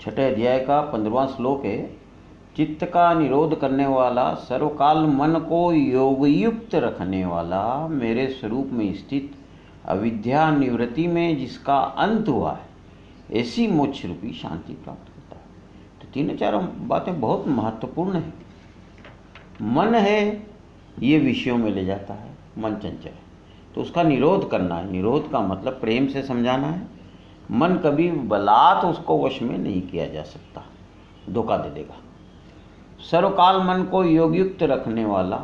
छठे अध्याय का 15वां श्लोक है। चित्त का निरोध करने वाला, सर्वकाल मन को योगयुक्त रखने वाला, मेरे स्वरूप में स्थित, अविद्या निवृत्ति में जिसका अंत हुआ है, ऐसी मोक्ष रूपी शांति प्राप्त करता है। तो तीनों चारों बातें बहुत महत्वपूर्ण है। मन है ये विषयों में ले जाता है, मन चंचल है, तो उसका निरोध करना है। निरोध का मतलब प्रेम से समझाना है। मन कभी बलात् उसको वश में नहीं किया जा सकता, धोखा दे देगा। सर्वकाल मन को योगयुक्त रखने वाला,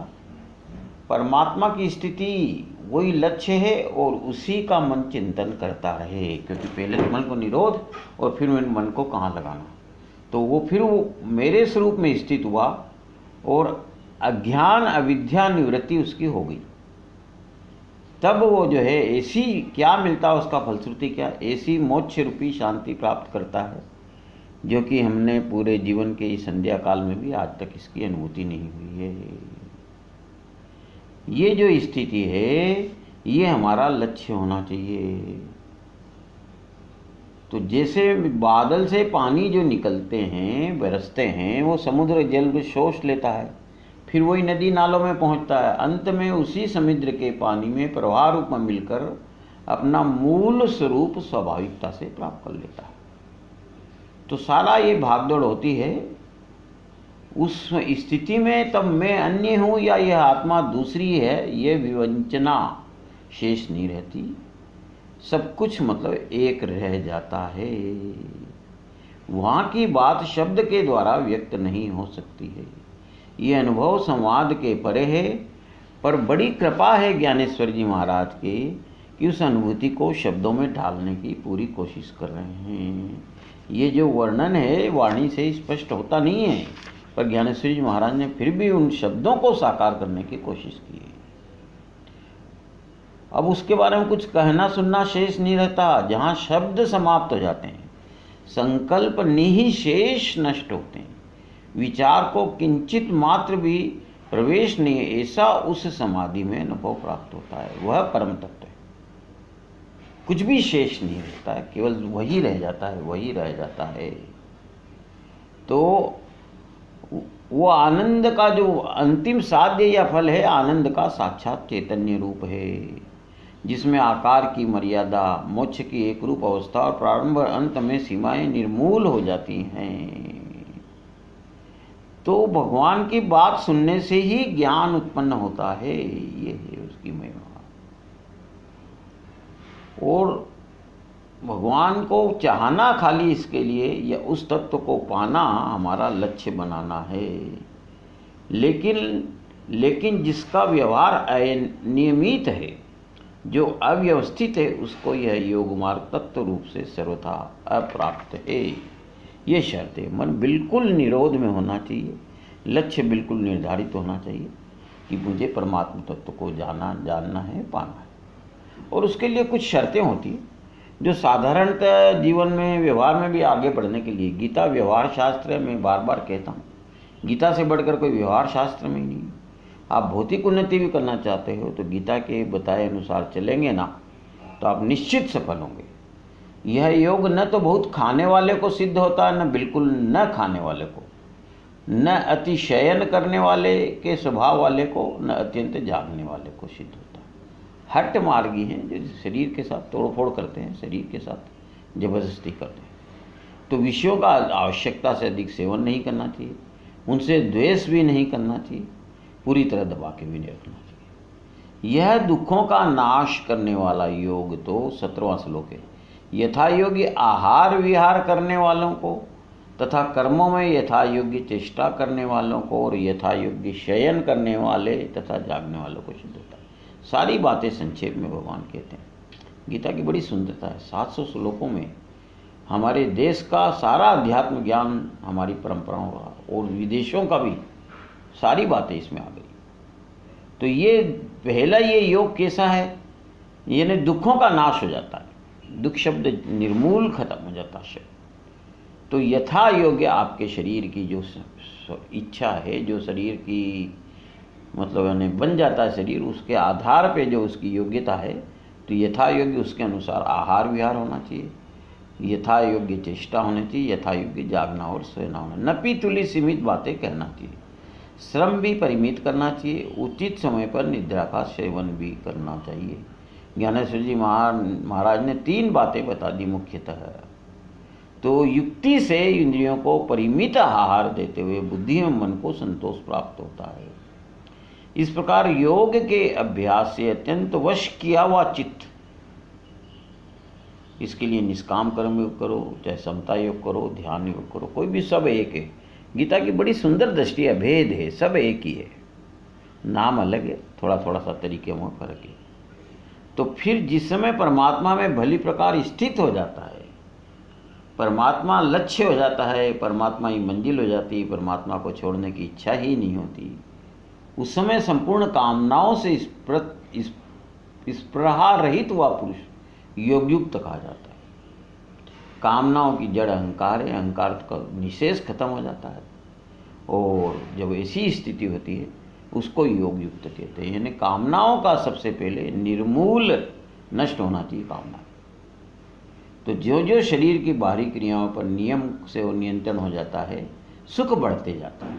परमात्मा की स्थिति वही लक्ष्य है और उसी का मन चिंतन करता रहे, क्योंकि पहले तो मन को निरोध और फिर मन को कहाँ लगाना, तो वो फिर वो मेरे स्वरूप में स्थित हुआ और अज्ञान अविद्या निवृत्ति उसकी हो गई। तब वो जो है ऐसी क्या मिलता है, उसका फलश्रुति क्या, ऐसी मोक्ष रूपी शांति प्राप्त करता है, जो कि हमने पूरे जीवन के इस संध्या काल में भी आज तक इसकी अनुभूति नहीं हुई है। ये जो स्थिति है ये हमारा लक्ष्य होना चाहिए। तो जैसे बादल से पानी जो निकलते हैं, बरसते हैं, वो समुद्र जल शोष लेता है, फिर वही नदी नालों में पहुंचता है, अंत में उसी समुद्र के पानी में प्रवाह रूप में मिलकर अपना मूल स्वरूप स्वाभाविकता से प्राप्त कर लेता है। तो सारा ये भागदौड़ होती है उस स्थिति में, तब मैं अन्य हूँ या यह आत्मा दूसरी है, ये विवंचना शेष नहीं रहती। सब कुछ मतलब एक रह जाता है। वहाँ की बात शब्द के द्वारा व्यक्त नहीं हो सकती है। ये अनुभव संवाद के परे है, पर बड़ी कृपा है ज्ञानेश्वर जी महाराज के कि उस अनुभूति को शब्दों में ढालने की पूरी कोशिश कर रहे हैं। ये जो वर्णन है वाणी से स्पष्ट होता नहीं है, पर ज्ञानेश्वर जी महाराज ने फिर भी उन शब्दों को साकार करने की कोशिश की है। अब उसके बारे में कुछ कहना सुनना शेष नहीं रहता। जहाँ शब्द समाप्त हो जाते हैं, संकल्प निःशेष नष्ट होते हैं, विचार को किंचित मात्र भी प्रवेश नहीं, ऐसा उस समाधि में अनुभव प्राप्त होता है। वह परम तत्व है, कुछ भी शेष नहीं रहता है, केवल वही रह जाता है, वही रह जाता है। तो वो आनंद का जो अंतिम साध्य या फल है, आनंद का साक्षात चैतन्य रूप है, जिसमें आकार की मर्यादा, मोक्ष की एक रूप अवस्था और प्रारंभ और अंत में सीमाएं निर्मूल हो जाती हैं। तो भगवान की बात सुनने से ही ज्ञान उत्पन्न होता है, ये है उसकी महिमा। और भगवान को चाहना खाली इसके लिए या उस तत्व को पाना हमारा लक्ष्य बनाना है। लेकिन जिसका व्यवहार अनियमित है, जो अव्यवस्थित है, उसको यह योग मार्ग तत्व रूप से सर्वथा अप्राप्त है। ये शर्त है। मन बिल्कुल निरोध में होना चाहिए, लक्ष्य बिल्कुल निर्धारित होना चाहिए कि मुझे परमात्मा तत्व को जानना है, पाना है। और उसके लिए कुछ शर्तें होती हैं जो साधारणतः जीवन में व्यवहार में भी आगे बढ़ने के लिए, गीता व्यवहार शास्त्र मैं बार बार कहता हूँ, गीता से बढ़कर कोई व्यवहार शास्त्र में ही नहीं। आप भौतिक उन्नति भी करना चाहते हो तो गीता के बताए अनुसार चलेंगे ना, तो आप निश्चित सफल होंगे। यह योग न तो बहुत खाने वाले को सिद्ध होता है, न बिल्कुल न खाने वाले को, न अतिशयन करने वाले के स्वभाव वाले को, न अत्यंत जागने वाले को सिद्ध होता है। हट मार्गी हैं जो शरीर के साथ तोड़फोड़ करते हैं, शरीर के साथ जबरदस्ती करते हैं। तो विषयों का आवश्यकता से अधिक सेवन नहीं करना चाहिए, उनसे द्वेष भी नहीं करना चाहिए, पूरी तरह दबा के भी नहीं रखना चाहिए। यह दुखों का नाश करने वाला योग तो 17वां श्लोक है। यथा योग्य आहार विहार करने वालों को तथा कर्मों में यथा योग्य चेष्टा करने वालों को और यथा योग्य शयन करने वाले तथा जागने वालों को सिद्ध होता है। सारी बातें संक्षेप में भगवान कहते हैं। गीता की बड़ी सुंदरता है, 700 श्लोकों में हमारे देश का सारा अध्यात्म ज्ञान, हमारी परंपराओं का और विदेशों का भी सारी बातें इसमें आ गई। तो ये पहला ये योग कैसा है, यानी दुखों का नाश हो जाता है, दुख शब्द निर्मूल खत्म हो जाता है। तो यथा योग्य आपके शरीर की जो इच्छा है, जो शरीर की मतलब यानी बन जाता है शरीर, उसके आधार पे जो उसकी योग्यता है, तो यथा योग्य उसके अनुसार आहार विहार होना चाहिए, यथा योग्य चेष्टा होनी चाहिए, यथा योग्य जागना और सोना होना, नपी तुली सीमित बातें कहना चाहिए, श्रम भी परिमित करना चाहिए, उचित समय पर निद्रा का सेवन भी करना चाहिए। ज्ञानेश्वर जी महाराज ने 3 बातें बता दी मुख्यतः। तो युक्ति से इंद्रियों को परिमित आहार देते हुए बुद्धि एवं मन को संतोष प्राप्त होता है। इस प्रकार योग के अभ्यास से अत्यंत वश किया हुआ चित्त, इसके लिए निष्काम कर्म योग करो, चाहे समता योग करो, ध्यान योग करो, कोई भी, सब एक है। गीता की बड़ी सुंदर दृष्टि है, भेद है, सब एक ही है, नाम अलग है, थोड़ा थोड़ा सा तरीके में फर्क है। तो फिर जिस समय परमात्मा में भली प्रकार स्थित हो जाता है, परमात्मा लक्ष्य हो जाता है, परमात्मा ही मंजिल हो जाती है, परमात्मा को छोड़ने की इच्छा ही नहीं होती, उस समय संपूर्ण कामनाओं से स्पृहा रहित हुआ पुरुष योगयुक्त कहा जाता है। कामनाओं की जड़ अहंकार है, अहंकार का निशेष खत्म हो जाता है, और जब ऐसी स्थिति होती है उसको योगयुक्त कहते हैं। यानी कामनाओं का सबसे पहले निर्मूल नष्ट होना चाहिए कामना। तो जो जो शरीर की बाहरी क्रियाओं पर नियम से वो नियंत्रण हो जाता है, सुख बढ़ते जाता है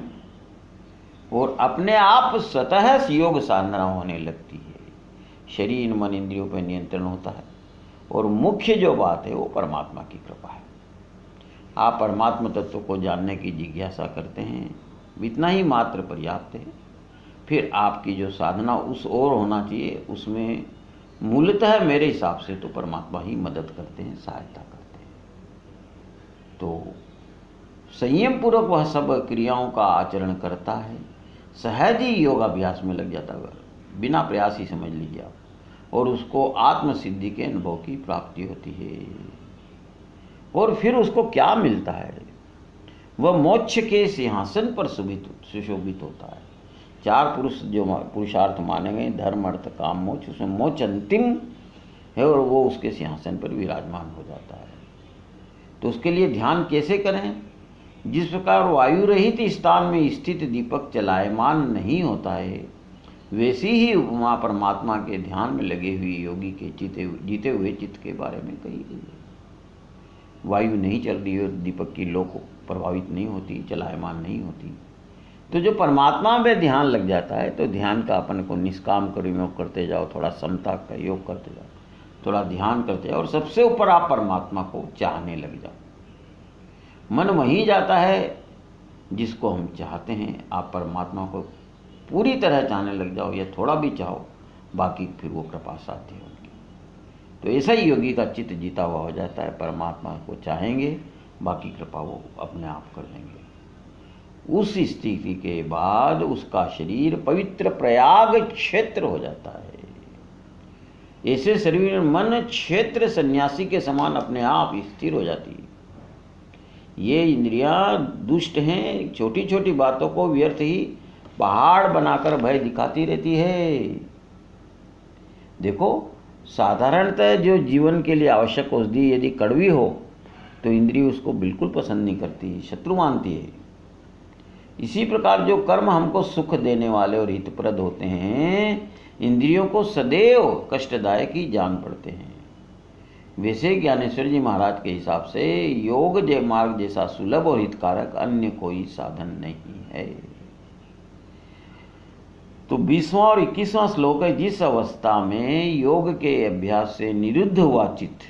और अपने आप स्वतः योग साधना होने लगती है। शरीर मन इंद्रियों पर नियंत्रण होता है और मुख्य जो बात है वो परमात्मा की कृपा है। आप परमात्मा तत्व को जानने की जिज्ञासा करते हैं, इतना ही मात्र पर्याप्त है। फिर आपकी जो साधना उस ओर होना चाहिए, उसमें मूलतः मेरे हिसाब से तो परमात्मा ही मदद करते हैं, सहायता करते हैं। तो संयम पूर्वक वह सब क्रियाओं का आचरण करता है, सहज ही योगाभ्यास में लग जाता है, बिना प्रयास ही समझ लीजिए आप, और उसको आत्म सिद्धि के अनुभव की प्राप्ति होती है। और फिर उसको क्या मिलता है? वह मोक्ष के सिंहासन पर सुशोभित होता है। 4 पुरुष जो पुरुषार्थ माने गए, धर्म अर्थ काम मोक्ष, उसमें मोक्ष अंतिम है और वो उसके सिंहासन पर विराजमान हो जाता है। तो उसके लिए ध्यान कैसे करें? जिस प्रकार वायु रहित स्थान में स्थित दीपक चलायमान नहीं होता है, वैसी ही उपमा परमात्मा के ध्यान में लगे हुए योगी के जीते हुए चित्त के बारे में कही गई है। वायु नहीं चल रही और दीपक की लौ प्रभावित नहीं होती, चलायमान नहीं होती, तो जो परमात्मा में ध्यान लग जाता है, तो ध्यान का अपन को निष्काम कर्म योग करते जाओ, थोड़ा समता का योग करते जाओ, थोड़ा ध्यान करते जाओ, और सबसे ऊपर आप परमात्मा को चाहने लग जाओ। मन वहीं जाता है जिसको हम चाहते हैं। आप परमात्मा को पूरी तरह चाहने लग जाओ, या थोड़ा भी चाहो, बाकी फिर वो कृपा साध्य होगी। तो ऐसा ही योगी का चित्त जीता हुआ हो जाता है। परमात्मा को चाहेंगे, बाकी कृपा वो अपने आप कर देंगे। उस स्थिति के बाद उसका शरीर पवित्र प्रयाग क्षेत्र हो जाता है। ऐसे शरीर मन क्षेत्र सन्यासी के समान अपने आप स्थिर हो जाती है। ये इंद्रियां दुष्ट हैं, छोटी छोटी बातों को व्यर्थ ही पहाड़ बनाकर भय दिखाती रहती है। देखो, साधारणतः जो जीवन के लिए आवश्यक औषधि यदि कड़वी हो तो इंद्रिय उसको बिल्कुल पसंद नहीं करती, शत्रु मानती है। इसी प्रकार जो कर्म हमको सुख देने वाले और हितप्रद होते हैं, इंद्रियों को सदैव कष्टदायक ही जान पड़ते हैं। वैसे ज्ञानेश्वर जी महाराज के हिसाब से योग जय मार्ग जैसा सुलभ और हितकारक अन्य कोई साधन नहीं है। तो 20वां और 21वां श्लोक है, जिस अवस्था में योग के अभ्यास से निरुद्ध हुआ चित्त,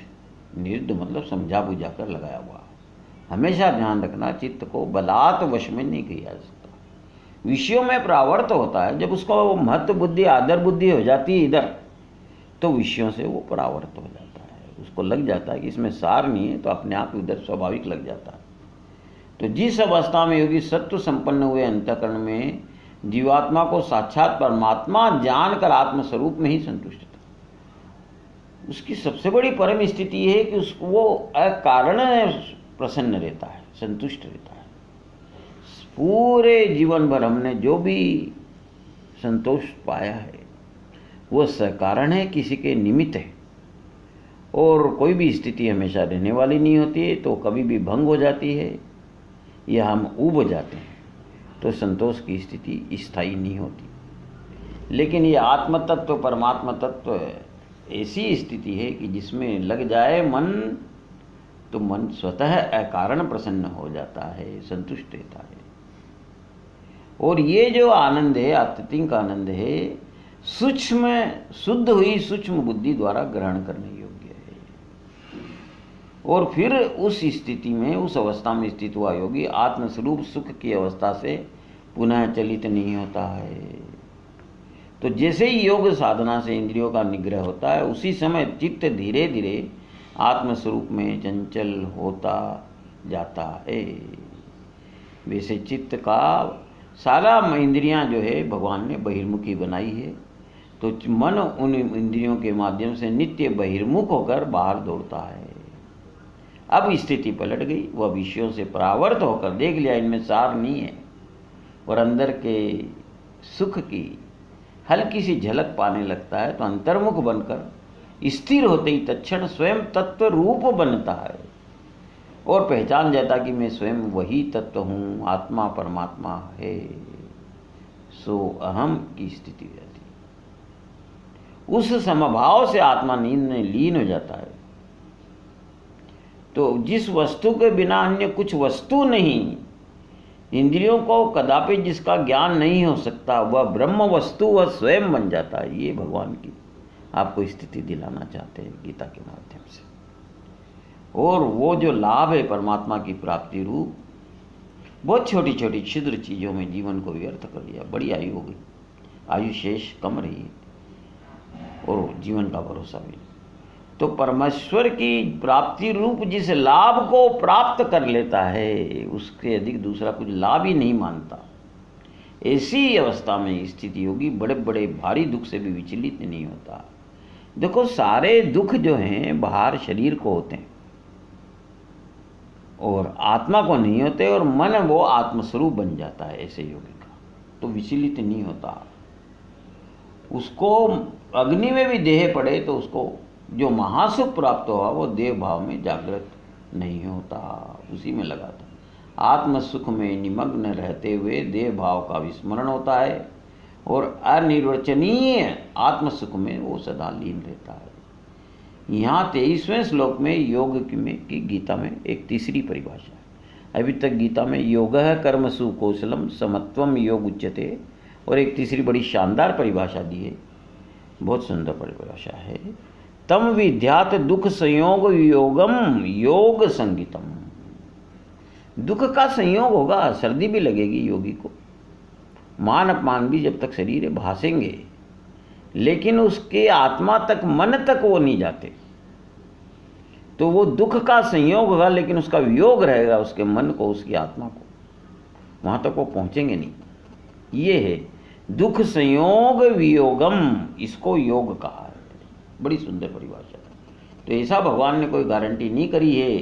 निरुद्ध मतलब समझा बुझा कर लगाया हुआ, हमेशा ध्यान रखना, चित्त को बलात् वश में नहीं किया जा सकता। विषयों में परावर्त होता है, जब उसको महत्व बुद्धि आदर बुद्धि हो जाती है इधर, तो विषयों से वो परावर्त हो जाता है, उसको लग जाता है कि इसमें सार नहीं है, तो अपने आप उधर स्वाभाविक लग जाता है। तो जिस अवस्था में योगी सत्व संपन्न हुए अंतःकरण में जीवात्मा को साक्षात परमात्मा जानकर आत्मस्वरूप में ही संतुष्ट था, उसकी सबसे बड़ी परम स्थिति है कि उसको वो अकारण प्रसन्न रहता है, संतुष्ट रहता है। पूरे जीवन भर हमने जो भी संतोष पाया है वो सकारण है, किसी के निमित्त है, और कोई भी स्थिति हमेशा रहने वाली नहीं होती है, तो कभी भी भंग हो जाती है या हम ऊब जाते हैं, तो संतोष की स्थिति स्थायी नहीं होती। लेकिन ये आत्म तत्व परमात्मा तत्व ऐसी स्थिति है कि जिसमें लग जाए मन, तो मन स्वतः अकारण प्रसन्न हो जाता है, संतुष्ट रहता है। और ये जो आनंद है, आत्यंतिक आनंद है, सूक्ष्म शुद्ध हुई सूक्ष्म बुद्धि द्वारा ग्रहण करने योग्य है। और फिर उस स्थिति में, उस अवस्था में स्थित हुआ योगी आत्मस्वरूप सुख की अवस्था से पुनः चलित नहीं होता है। तो जैसे ही योग साधना से इंद्रियों का निग्रह होता है, उसी समय चित्त धीरे धीरे आत्मस्वरूप में चंचल होता जाता है। वैसे चित्त का सारा इंद्रियां जो है भगवान ने बहिर्मुखी बनाई है, तो मन उन इंद्रियों के माध्यम से नित्य बहिर्मुख होकर बाहर दौड़ता है। अब स्थिति पलट गई, वह विषयों से परावर्त होकर देख लिया इनमें सार नहीं है, और अंदर के सुख की हल्की सी झलक पाने लगता है, तो अंतर्मुख बनकर स्थिर होते ही तत्क्षण स्वयं तत्व रूप बनता है और पहचान जाता कि मैं स्वयं वही तत्व हूँ, आत्मा परमात्मा है। सो अहम की स्थिति हो जाती है। उस समभाव से आत्मा नींद में लीन हो जाता है। तो जिस वस्तु के बिना अन्य कुछ वस्तु नहीं, इंद्रियों को कदापि जिसका ज्ञान नहीं हो सकता, वह ब्रह्म वस्तु वह स्वयं बन जाता है। ये भगवान की आपको स्थिति दिलाना चाहते हैं गीता के माध्यम से। और वो जो लाभ है परमात्मा की प्राप्ति रूप, बहुत छोटी छोटी क्षुद्र चीज़ों में जीवन को व्यर्थ कर दिया। बड़ी आयु हो गई, आयु शेष कम रही है और जीवन का भरोसा भी। तो परमेश्वर की प्राप्ति रूप जिस लाभ को प्राप्त कर लेता है, उसके अधिक दूसरा कुछ लाभ ही नहीं मानता। ऐसी अवस्था में स्थिति होगी, बड़े बड़े भारी दुख से भी विचलित नहीं होता। देखो, सारे दुख जो हैं बाहर शरीर को होते हैं और आत्मा को नहीं होते, और मन वो आत्मस्वरूप बन जाता है ऐसे योगी का, तो विचलित नहीं होता। उसको अग्नि में भी देह पड़े तो उसको जो महासुख प्राप्त हुआ वो देह भाव में जागृत नहीं होता, उसी में लगा था। आत्मसुख में निमग्न रहते हुए देह भाव का विस्मरण होता है और अनिर्वचनीय आत्मसुख में वो सदा लीन रहता है। यहाँ 23वें श्लोक में योग की गीता में एक तीसरी परिभाषा है। अभी तक गीता में योगः कर्मसु कौशलम समत्वम योग उच्यते, और एक तीसरी बड़ी शानदार परिभाषा दी है, बहुत सुंदर परिभाषा है। तम विद्यात दुख संयोग योगम योग संगीतम। दुख का संयोग होगा, सर्दी भी लगेगी योगी को, मान अपमान भी जब तक शरीर है भासेंगे, लेकिन उसके आत्मा तक, मन तक वो नहीं जाते। तो वो दुख का संयोग होगा, लेकिन उसका वियोग रहेगा उसके मन को, उसकी आत्मा को, वहाँ तक वो पहुँचेंगे नहीं। ये है दुख संयोग वियोगम, इसको योग कहा है। बड़ी सुंदर परिभाषा है। तो ऐसा भगवान ने कोई गारंटी नहीं करी है